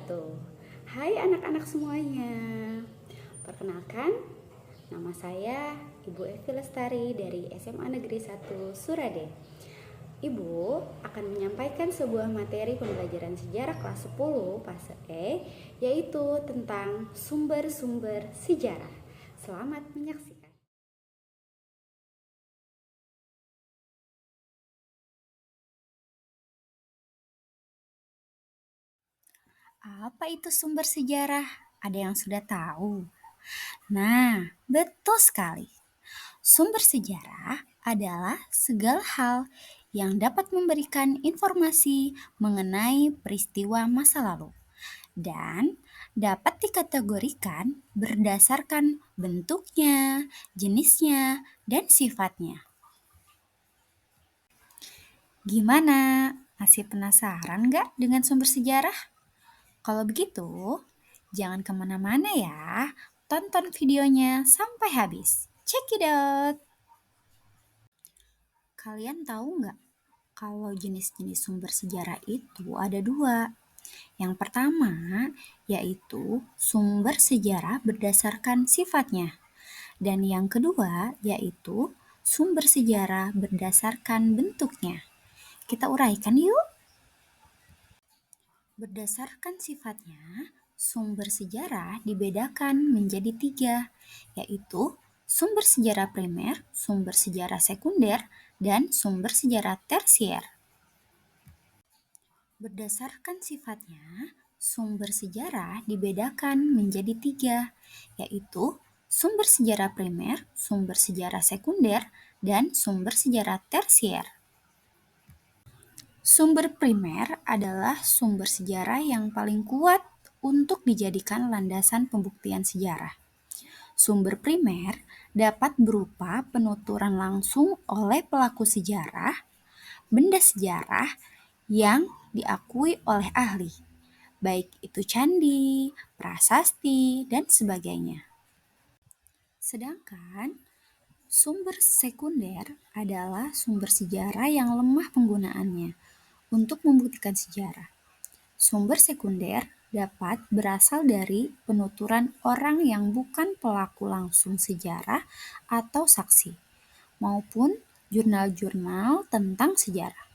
wabarakatuh. Hai anak-anak semuanya. Perkenalkan, nama saya Ibu Evi Lestari dari SMA Negeri 1 Surade. Ibu akan menyampaikan sebuah materi pembelajaran sejarah kelas 10 fase E, yaitu tentang sumber-sumber sejarah. Selamat menyaksikan. Apa itu sumber sejarah? Ada yang sudah tahu? Nah, betul sekali. Sumber sejarah adalah segala hal yang dapat memberikan informasi mengenai peristiwa masa lalu dan dapat dikategorikan berdasarkan bentuknya, jenisnya, dan sifatnya. Gimana? Masih penasaran nggak dengan sumber sejarah? Kalau begitu, jangan kemana-mana ya. Tonton videonya sampai habis. Check it out! Kalian tahu nggak kalau jenis-jenis sumber sejarah itu ada dua? Yang pertama yaitu sumber sejarah berdasarkan sifatnya. Dan yang kedua yaitu sumber sejarah berdasarkan bentuknya. Kita uraikan yuk. Berdasarkan sifatnya, sumber sejarah dibedakan menjadi tiga, yaitu sumber sejarah primer, sumber sejarah sekunder, dan sumber sejarah tersier. Berdasarkan sifatnya, sumber sejarah dibedakan menjadi tiga, yaitu sumber sejarah primer, sumber sejarah sekunder, dan sumber sejarah tersier. Sumber primer adalah sumber sejarah yang paling kuat untuk dijadikan landasan pembuktian sejarah. Sumber primer dapat berupa penuturan langsung oleh pelaku sejarah, benda sejarah yang diakui oleh ahli, baik itu candi, prasasti, dan sebagainya. Sedangkan sumber sekunder adalah sumber sejarah yang lemah penggunaannya untuk membuktikan sejarah. Sumber sekunder dapat berasal dari penuturan orang yang bukan pelaku langsung sejarah atau saksi, maupun jurnal-jurnal tentang sejarah.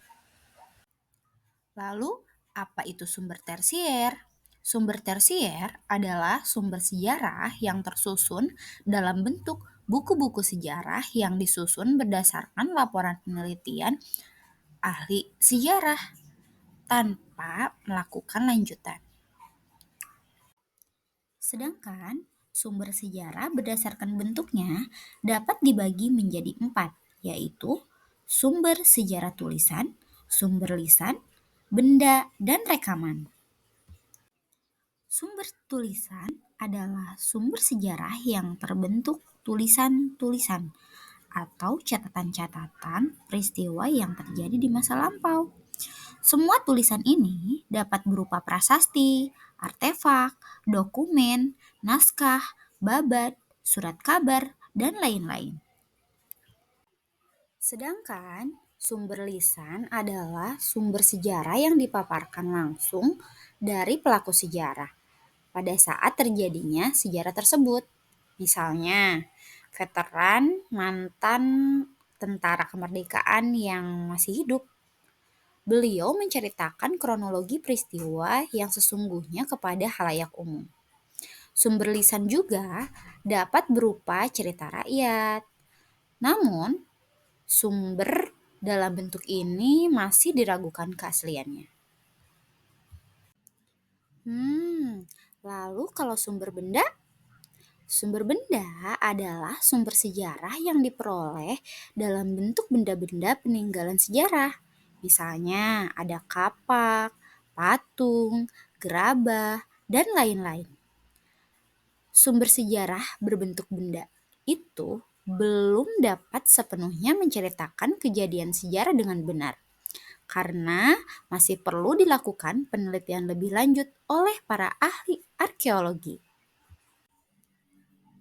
Lalu, apa itu sumber tersier? Sumber tersier adalah sumber sejarah yang tersusun dalam bentuk buku-buku sejarah yang disusun berdasarkan laporan penelitian ahli sejarah tanpa melakukan lanjutan. Sedangkan sumber sejarah berdasarkan bentuknya dapat dibagi menjadi 4, yaitu sumber sejarah tulisan, sumber lisan, benda, dan rekaman. Sumber tulisan adalah sumber sejarah yang terbentuk tulisan-tulisan atau catatan-catatan peristiwa yang terjadi di masa lampau. Semua tulisan ini dapat berupa prasasti, artefak, dokumen, naskah, babat, surat kabar, dan lain-lain. Sedangkan sumber lisan adalah sumber sejarah yang dipaparkan langsung dari pelaku sejarah pada saat terjadinya sejarah tersebut. Misalnya, veteran mantan tentara kemerdekaan yang masih hidup. Beliau menceritakan kronologi peristiwa yang sesungguhnya kepada halayak umum. Sumber lisan juga dapat berupa cerita rakyat. Namun, sumber dalam bentuk ini masih diragukan keasliannya. Lalu kalau sumber benda? Sumber benda adalah sumber sejarah yang diperoleh dalam bentuk benda-benda peninggalan sejarah. Misalnya ada kapak, patung, gerabah, dan lain-lain. Sumber sejarah berbentuk benda itu belum dapat sepenuhnya menceritakan kejadian sejarah dengan benar, karena masih perlu dilakukan penelitian lebih lanjut oleh para ahli arkeologi.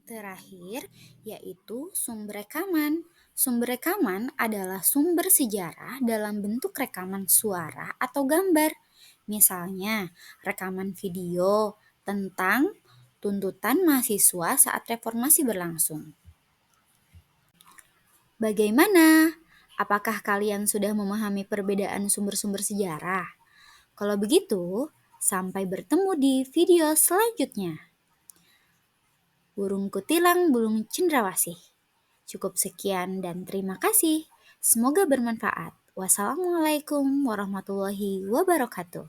Terakhir, yaitu sumber rekaman. Sumber rekaman adalah sumber sejarah dalam bentuk rekaman suara atau gambar. Misalnya, rekaman video tentang tuntutan mahasiswa saat reformasi berlangsung. Bagaimana? Apakah kalian sudah memahami perbedaan sumber-sumber sejarah? Kalau begitu, sampai bertemu di video selanjutnya. Burung kutilang burung cendrawasih. Cukup sekian dan terima kasih. Semoga bermanfaat. Wassalamualaikum warahmatullahi wabarakatuh.